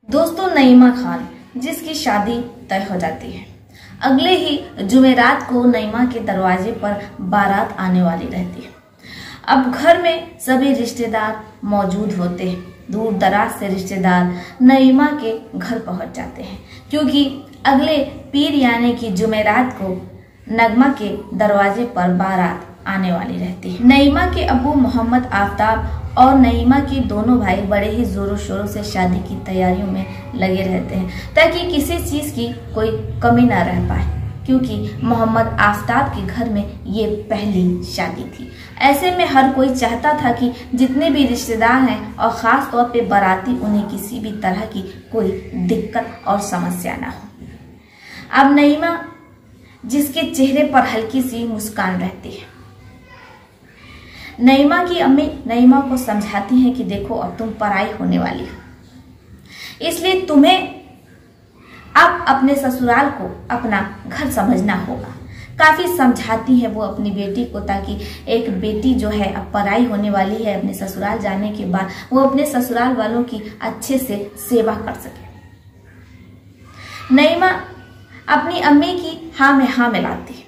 दोस्तों, नईमा खान जिसकी शादी तय हो जाती है, अगले ही जुमेरात को नईमा के दरवाजे पर बारात आने वाली रहती है। अब घर में सभी रिश्तेदार मौजूद होते हैं। दूर दराज से रिश्तेदार नईमा के घर पहुंच जाते हैं, क्योंकि अगले पीर यानी कि जुमेरात को नगमा के दरवाजे पर बारात आने वाली रहती है। नईमा के अब्बू मोहम्मद आफ्ताब और नईमा के दोनों भाई बड़े ही जोरों शोरों से शादी की तैयारियों में लगे रहते हैं, ताकि किसी चीज की कोई कमी ना रह पाए, क्योंकि मोहम्मद आफ्ताब के घर में ये पहली शादी थी। ऐसे में हर कोई चाहता था कि जितने भी रिश्तेदार हैं और खास तौर पे बाराती, उन्हें किसी भी तरह की कोई दिक्कत और समस्या ना हो। अब नईमा जिसके चेहरे पर हल्की सी मुस्कान रहती है, नईमा की अम्मी नईमा को समझाती हैं कि देखो, अब तुम पराई होने वाली हो, इसलिए तुम्हें अब अपने ससुराल को अपना घर समझना होगा। काफी समझाती है वो अपनी बेटी को, ताकि एक बेटी जो है अब पराई होने वाली है, अपने ससुराल जाने के बाद वो अपने ससुराल वालों की अच्छे से सेवा कर सके। नईमा अपनी अम्मी की हाँ में हाँ मिलाती है।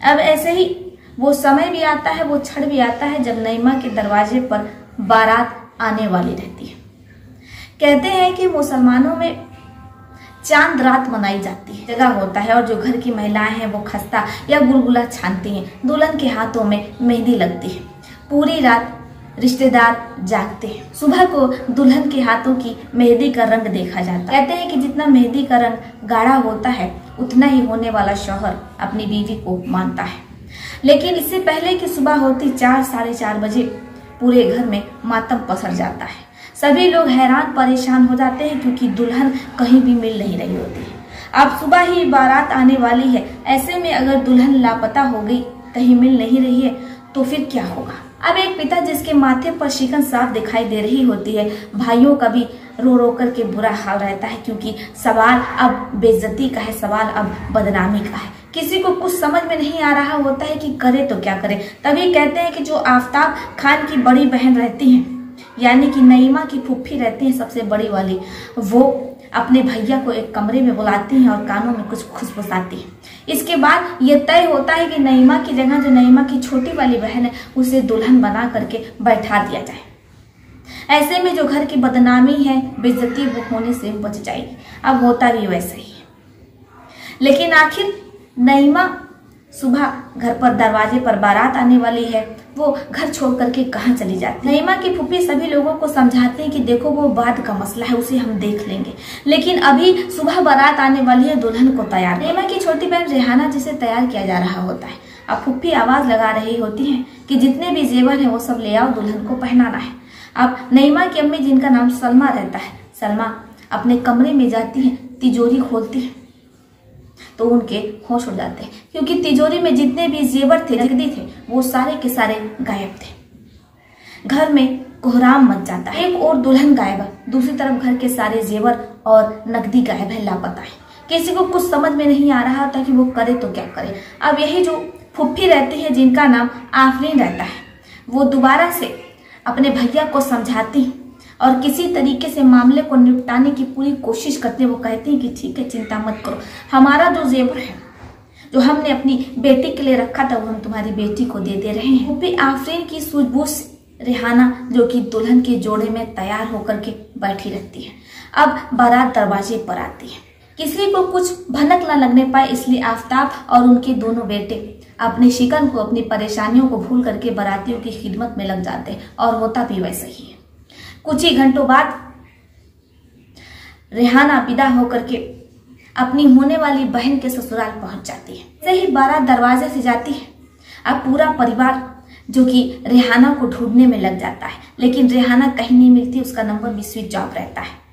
अब ऐसे ही वो समय भी आता है, वो क्षण भी आता है जब नईमा के दरवाजे पर बारात आने वाली रहती है। कहते हैं कि मुसलमानों में चांद रात मनाई जाती है, जगह होता है, और जो घर की महिलाएं हैं वो खस्ता या गुलगुला छानती हैं। दुल्हन के हाथों में मेहंदी लगती है। पूरी रात रिश्तेदार जागते हैं। सुबह को दुल्हन के हाथों की मेहंदी का रंग देखा जाता है। कहते हैं कि जितना मेहंदी का रंग गाढ़ा होता है, उतना ही होने वाला शौहर अपनी बीवी को मानता है। लेकिन इससे पहले कि सुबह होती 4 साढ़े 4 बजे पूरे घर में मातम पसर जाता है। सभी लोग हैरान परेशान हो जाते हैं, क्योंकि दुल्हन कहीं भी मिल नहीं रही होती है। अब सुबह ही बारात आने वाली है, ऐसे में अगर दुल्हन लापता हो गई, कहीं मिल नहीं रही है, तो फिर क्या होगा। अब एक पिता जिसके माथे पर शिकन साफ दिखाई दे रही होती है, भाइयों का भी रो रो करके बुरा हाल रहता है, क्योंकि सवाल अब बेइज्जती का है, सवाल अब बदनामी का है। किसी को कुछ समझ में नहीं आ रहा होता है कि करे तो क्या करे। तभी कहते हैं कि जो आफ्ताब खान की बड़ी बहन रहती हैं, यानी कि नईमा की फूफी रहती है सबसे बड़ी वाली, वो अपने भैया को एक कमरे में बुलाती हैं और कानों में कुछ खुशबुसाती है। इसके बाद ये तय होता है कि नईमा की जगह जो नईमा की छोटी वाली बहन है, उसे दुल्हन बना करके बैठा दिया जाए। ऐसे में जो घर की बदनामी है, बेइज्जती, वो होने से बच जाएगी। अब होता भी वैसे ही है। लेकिन आखिर नईमा सुबह घर पर दरवाजे पर बारात आने वाली है, वो घर छोड़ करके कहाँ चली जाती है। नईमा की फूफी सभी लोगों को समझाते हैं कि देखो, वो बाद का मसला है, उसे हम देख लेंगे, लेकिन अभी सुबह बारात आने वाली है, दुल्हन को तैयार। नईमा की छोटी बहन रेहाना जिसे तैयार किया जा रहा होता है। अब फूफी आवाज लगा रही होती है कि जितने भी जेवर है वो सब ले आओ, दुल्हन को पहनाना है। अब नईमा की अम्मी, जिनका नाम सलमा रहता है, सलमा अपने कमरे में जाती है, तिजोरी खोलती है तो उनके होश उड़ जाते हैं, क्योंकि तिजोरी में जितने भी जेवर थे, नकदी थे, वो सारे के सारे गायब थे। घर में कोहराम मच जाता है। एक और दुल्हन गायब है, दूसरी तरफ घर के सारे जेवर और नकदी गायब है, लापता है। किसी को कुछ समझ में नहीं आ रहा था कि वो करे तो क्या करे। अब यही जो फुफ्फी रहती है, जिनका नाम आफरीन रहता है, वो दोबारा से अपने भैया को समझाती और किसी तरीके से मामले को निपटाने की पूरी कोशिश करते हैं। वो कहते हैं कि ठीक है, चिंता मत करो, हमारा जो जेवर है, जो हमने अपनी बेटी के लिए रखा था, वो हम तुम्हारी बेटी को दे रहे हैं। फूफी आफरीन की सूझबूझ रेहाना, जो कि दुल्हन के जोड़े में तैयार होकर के बैठी रहती है। अब बारात दरवाजे पर आती है। किसी को कुछ भनक न लगने पाए, इसलिए आफ्ताब और उनके दोनों बेटे अपने शिकन को, अपनी परेशानियों को भूल करके बारातियों की खिदमत में लग जाते हैं, और होता भी वैसा ही है। कुछ ही घंटों बाद रेहाना विदा होकर के अपनी होने वाली बहन के ससुराल पहुंच जाती है। जैसे ही बारात दरवाजे से जाती है, अब पूरा परिवार जो कि रेहाना को ढूंढने में लग जाता है, लेकिन रेहाना कहीं नहीं मिलती, उसका नंबर भी स्विच ऑफ रहता है।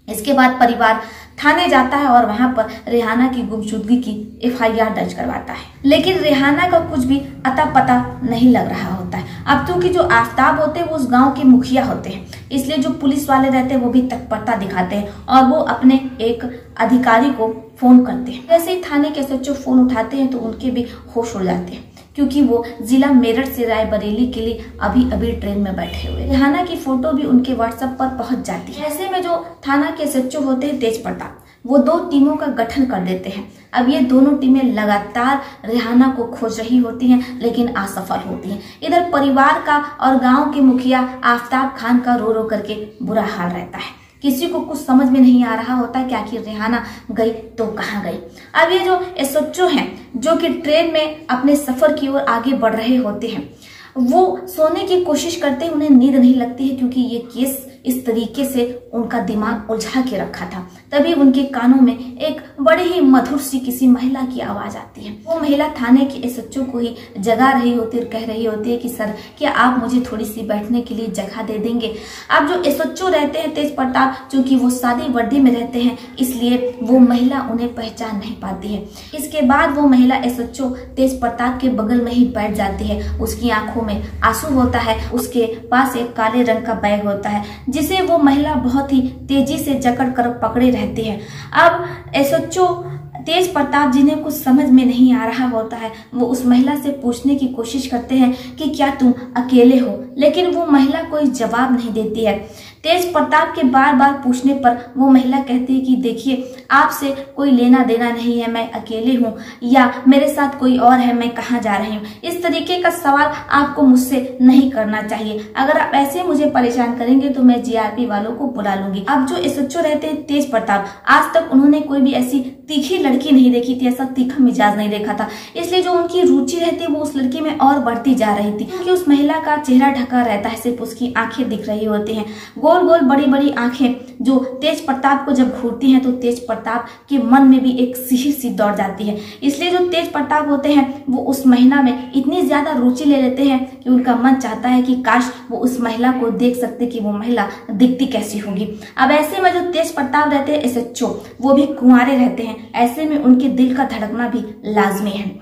इसके बाद परिवार थाने जाता है और वहां पर रेहाना की गुमशुदगी की FIR दर्ज करवाता है, लेकिन रेहाना का कुछ भी अता पता नहीं लग रहा होता है। अब क्योंकि जो आफ्ताब होते हैं वो उस गांव के मुखिया होते हैं, इसलिए जो पुलिस वाले रहते हैं वो भी तत्परता दिखाते हैं और वो अपने एक अधिकारी को फोन करते हैं। जैसे ही थाने के SHO फोन उठाते हैं तो उनके भी होश उड़ जाते हैं, क्योंकि वो जिला मेरठ से रायबरेली के लिए अभी अभी ट्रेन में बैठे हुए। रेहाना की फोटो भी उनके व्हाट्सएप पर पहुंच जाती है। ऐसे में जो थाना के एसएचओ होते हैं तेज प्रताप, वो 2 टीमों का गठन कर देते हैं। अब ये दोनों टीमें लगातार रेहाना को खोज रही होती हैं, लेकिन असफल होती हैं। इधर परिवार का और गांव के मुखिया आफ्ताब खान का रो रो करके बुरा हाल रहता है। किसी को कुछ समझ में नहीं आ रहा होता कि आखिर रेहाना गई तो कहाँ गई। अब ये जो एसएचओ हैं, जो कि ट्रेन में अपने सफर की ओर आगे बढ़ रहे होते हैं, वो सोने की कोशिश करते हैं, उन्हें नींद नहीं लगती है, क्योंकि ये केस इस तरीके से उनका दिमाग उलझा के रखा था। तभी उनके कानों में एक बड़े ही मधुर सी किसी महिला की आवाज आती है। वो महिला थाने के एसएचओ को ही जगा रही होती है और कह रही होती है कि सर, क्या आप मुझे थोड़ी सी बैठने के लिए जगह दे देंगे। अब जो एसएचओ रहते हैं तेज प्रताप, चूंकि वो सादी वर्दी में रहते हैं, इसलिए वो महिला उन्हें पहचान नहीं पाती है। इसके बाद वो महिला एसएचओ तेज प्रताप के बगल में ही बैठ जाती है। उसकी आंखों में आंसू होता है, उसके पास एक काले रंग का बैग होता है, जिसे वो महिला बहुत ही तेजी से जकड़ कर पकड़े रहती है। अब एसएचओ तेज प्रताप, जिन्हें कुछ समझ में नहीं आ रहा होता है, वो उस महिला से पूछने की कोशिश करते हैं कि क्या तुम अकेले हो, लेकिन वो महिला कोई जवाब नहीं देती है। तेज प्रताप के बार बार पूछने पर वो महिला कहती है कि देखिए, आपसे कोई लेना देना नहीं है, मैं अकेले हूँ, या मेरे साथ कोई और है, मैं कहाँ जा रही हूँ। इस तरीके का सवाल आपको मुझसे नहीं करना चाहिए। अगर आप ऐसे मुझे परेशान करेंगे तो मैं जीआरपी वालों को बुला लूंगी। अब जो एसएचओ रहते हैं तेज प्रताप, आज तक उन्होंने कोई भी ऐसी तीखी लड़की नहीं देखी थी, ऐसा तीखा मिजाज नहीं देखा था, इसलिए जो उनकी रुचि रहती है वो उस लड़की में और बढ़ती जा रही थी। क्योंकि उस महिला का चेहरा ढका रहता है, सिर्फ उसकी आंखें दिख रही होती हैं, गोल गोल बड़ी बड़ी आंखें, जो तेज प्रताप को जब घूरती हैं तो तेज प्रताप के मन में भी एक सिहर सी दौड़ जाती है। इसलिए जो तेज प्रताप होते हैं वो उस महिला में इतनी ज्यादा रुचि ले लेते हैं कि उनका मन चाहता है कि काश वो उस महिला को देख सकते कि वो महिला दिखती कैसी होगी। अब ऐसे में जो तेज प्रताप रहते हैं एसएचओ, वो भी कुंवारे रहते हैं, ऐसे में उनके दिल का धड़कना भी लाजमी है।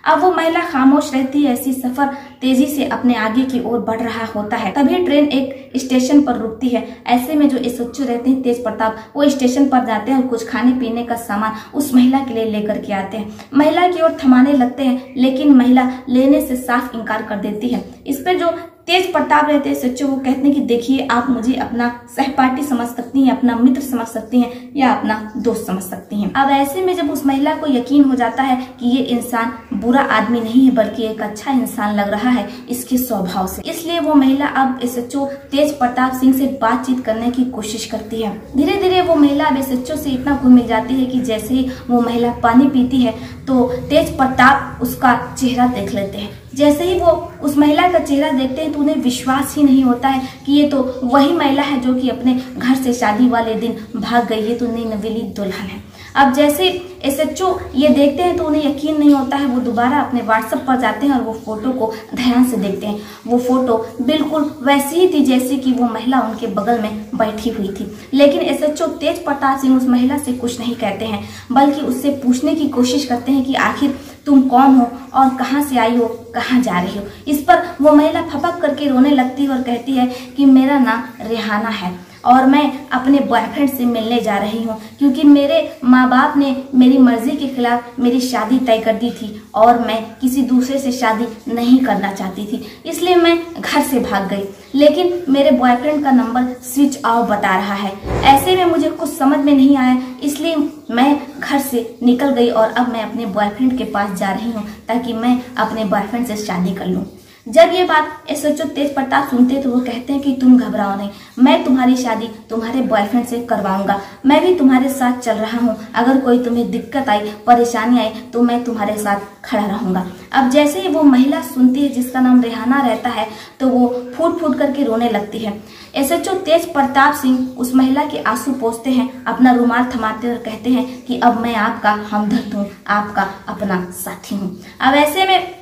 अब वो महिला खामोश रहती है। ऐसी सफर तेजी से अपने आगे की ओर बढ़ रहा होता है। तभी ट्रेन एक स्टेशन पर रुकती है। ऐसे में जो एसएचओ रहते हैं तेज प्रताप, वो स्टेशन पर जाते हैं और कुछ खाने पीने का सामान उस महिला के लिए लेकर के आते हैं। महिला की ओर थमाने लगते हैं, लेकिन महिला लेने से साफ इनकार कर देती है। इस पर जो तेज प्रताप रहते हैं एसएचओ, वो कहते हैं कि देखिए, आप मुझे अपना सहपाठी समझ सकती हैं, अपना मित्र समझ सकती हैं, या अपना दोस्त समझ सकती हैं। अब ऐसे में जब उस महिला को यकीन हो जाता है कि ये इंसान बुरा आदमी नहीं है, बल्कि एक अच्छा इंसान लग रहा है इसके स्वभाव से, इसलिए वो महिला अब एसएचओ तेज प्रताप सिंह से बातचीत करने की कोशिश करती है। धीरे धीरे वो महिला अब एसएचओ से इतना घुल मिल जाती है कि जैसे ही वो महिला पानी पीती है तो तेज प्रताप उसका चेहरा देख लेते हैं। जैसे ही वो उस महिला का चेहरा देखते हैं तो उन्हें विश्वास ही नहीं होता है कि ये तो वही महिला है जो कि अपने घर से शादी वाले दिन भाग गई है, तो नई नवेली दुल्हन है। अब जैसे एसएचओ ये देखते हैं तो उन्हें यकीन नहीं होता है। वो दोबारा अपने व्हाट्सएप पर जाते हैं और वो फोटो को ध्यान से देखते हैं। वो फोटो बिल्कुल वैसी ही थी जैसे कि वो महिला उनके बगल में बैठी हुई थी। लेकिन एसएचओ तेज प्रताप सिंह उस महिला से कुछ नहीं कहते हैं, बल्कि उससे पूछने की कोशिश करते हैं कि आखिर तुम कौन हो और कहाँ से आई हो, कहाँ जा रही हो। इस पर वो महिला फपक करके रोने लगती है और कहती है कि मेरा नाम रेहाना है और मैं अपने बॉयफ्रेंड से मिलने जा रही हूँ, क्योंकि मेरे माँ बाप ने मेरी मर्जी के खिलाफ मेरी शादी तय कर दी थी और मैं किसी दूसरे से शादी नहीं करना चाहती थी, इसलिए मैं घर से भाग गई। लेकिन मेरे बॉयफ्रेंड का नंबर स्विच ऑफ बता रहा है। ऐसे में मुझे कुछ समझ में नहीं आया, इसलिए मैं घर से निकल गई और अब मैं अपने बॉयफ्रेंड के पास जा रही हूँ ताकि मैं अपने बॉयफ्रेंड से शादी कर लूँ। जब ये बात एसएचओ तेज प्रताप सुनते तो वो कहते हैं कि तुम घबराओ नहीं, मैं तुम्हारी शादी तुम्हारे बॉयफ्रेंड से करवाऊंगा। मैं भी तुम्हारे साथ चल रहा हूँ, अगर कोई तुम्हें दिक्कत आई, परेशानी आई तो मैं तुम्हारे साथ खड़ा रहूंगा। अब जैसे ही वो महिला सुनती है जिसका नाम रेहाना रहता है तो वो फूट फूट करके रोने लगती है। एसएचओ तेज प्रताप सिंह उस महिला के आंसू पोंछते हैं, अपना रुमाल थमाते और कहते हैं कि अब मैं आपका हमदर्द हूँ, आपका अपना साथी हूँ। अब ऐसे में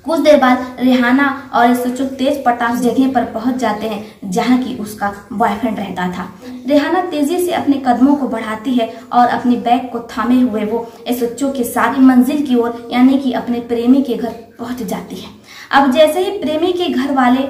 कुछ देर बाद रेहाना और एसएचओ तेज प्रताप जगह पर पहुंच जाते हैं जहां की उसका बॉयफ्रेंड रहता था। रेहाना तेजी से अपने कदमों को बढ़ाती है और अपनी बैग को थामे हुए वो एसएचओ के साथ मंजिल की ओर यानी कि अपने प्रेमी के घर पहुंच जाती है। अब जैसे ही प्रेमी के घर वाले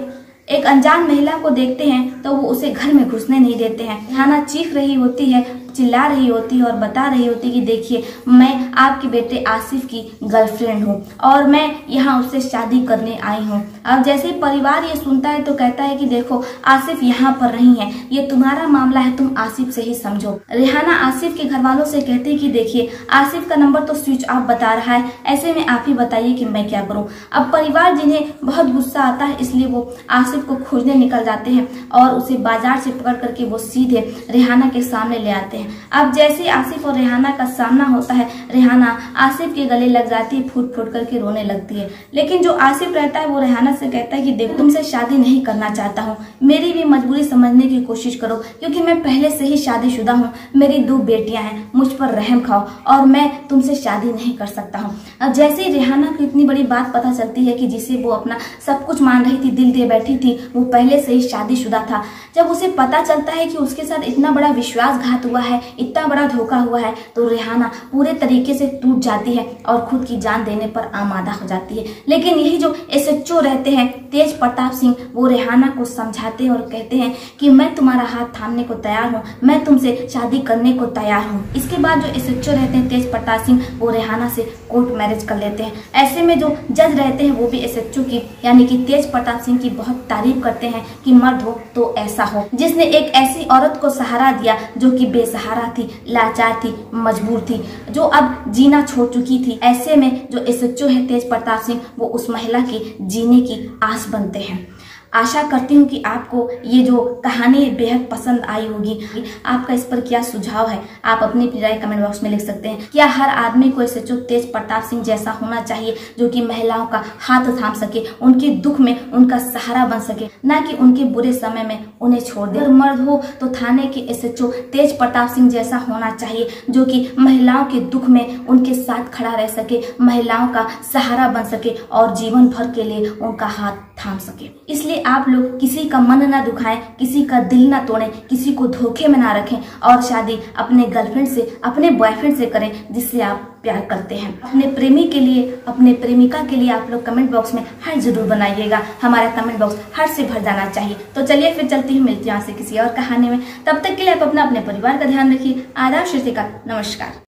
एक अनजान महिला को देखते हैं तो वो उसे घर में घुसने नहीं देते हैं। रेहाना चीख रही होती है चिल्ला रही होती और बता रही होती कि देखिए मैं आपके बेटे आसिफ की गर्लफ्रेंड हूँ और मैं यहाँ उससे शादी करने आई हूँ। अब जैसे ही परिवार ये सुनता है तो कहता है कि देखो आसिफ यहाँ पर नहीं है, ये तुम्हारा मामला है, तुम आसिफ से ही समझो। रेहाना आसिफ के घर वालों से कहती है कि देखिए आसिफ का नंबर तो स्विच ऑफ बता रहा है, ऐसे में आप ही बताइए कि मैं क्या करूं। अब परिवार जिन्हें बहुत गुस्सा आता है इसलिए वो आसिफ को खोजने निकल जाते हैं और उसे बाजार से पकड़ करके वो सीधे रेहाना के सामने ले आते हैं। अब जैसे आसिफ और रेहाना का सामना होता है, रेहाना आसिफ के गले लग जाती है, फूट फूट करके रोने लगती है। लेकिन जो आसिफ रहता है वो रेहाना से कहता है कि देखो तुमसे शादी नहीं करना चाहता हूँ, मेरी भी मजबूरी समझने की कोशिश करो क्योंकि मैं पहले से ही शादीशुदा हूँ, मेरी 2 बेटियां हैं, मुझ पर रहम खाओ और मैं तुमसे शादी नहीं कर सकता हूँ। अब जैसे ही रेहाना को इतनी बड़ी बात पता चलती है कि जिसे वो अपना सब कुछ मान रही थी, दिल दे बैठी थी, वो पहले से ही शादीशुदा था, जब उसे पता चलता है कि उसके साथ इतना बड़ा विश्वासघात हुआ है, इतना बड़ा धोखा हुआ है, तो रेहाना पूरे तरीके से टूट जाती है और खुद की जान देने पर आमादा हो जाती है। लेकिन यही जो एसएचओ रहते हैं तेज प्रताप सिंह, वो रेहाना को समझाते हैं और कहते हैं कि मैं तुम्हारा हाथ थामने को तैयार हूँ, मैं तुमसे शादी करने को तैयार हूँ। इसके बाद जो एसएचओ रहते हैं तेज प्रताप सिंह, वो रेहाना से कोर्ट मैरिज कर लेते हैं। ऐसे में जो जज रहते हैं वो भी एसएचओ की यानी कि तेज प्रताप सिंह की बहुत तारीफ करते हैं कि मर्द हो तो ऐसा हो, जिसने एक ऐसी औरत को सहारा दिया जो कि बेसहारा थी, लाचार थी, मजबूर थी, जो अब जीना छोड़ चुकी थी। ऐसे में जो एसएचओ है तेज प्रताप सिंह, वो उस महिला की जीने की आस बनते हैं। आशा करती हूँ कि आपको ये जो कहानी बेहद पसंद आई होगी। आपका इस पर क्या सुझाव है, आप अपनी राय कमेंट बॉक्स में लिख सकते हैं। क्या हर आदमी को एसएचओ तेज प्रताप सिंह जैसा होना चाहिए जो कि महिलाओं का हाथ थाम सके, उनके दुख में उनका सहारा बन सके, ना कि उनके बुरे समय में उन्हें छोड़ दे। अगर मर्द हो तो थाने के एसएचओ तेज प्रताप सिंह जैसा होना चाहिए जो कि महिलाओं के दुख में उनके साथ खड़ा रह सके, महिलाओं का सहारा बन सके और जीवन भर के लिए उनका हाथ थाम सके। इसलिए आप लोग किसी का मन ना दुखाएं, किसी का दिल ना तोड़ें, किसी को धोखे में ना रखें और शादी अपने गर्लफ्रेंड से, अपने बॉयफ्रेंड से करें जिससे आप प्यार करते हैं। अपने प्रेमी के लिए, अपने प्रेमिका के लिए आप लोग कमेंट बॉक्स में हार्ट जरूर बनाइएगा। हमारा कमेंट बॉक्स हार्ट से भर जाना चाहिए। तो चलिए फिर चलती हूँ, मिलती हूँ आपसे किसी और कहानी में। तब तक के लिए आप अपने परिवार का ध्यान रखिए। आदाब, श्रीका, नमस्कार।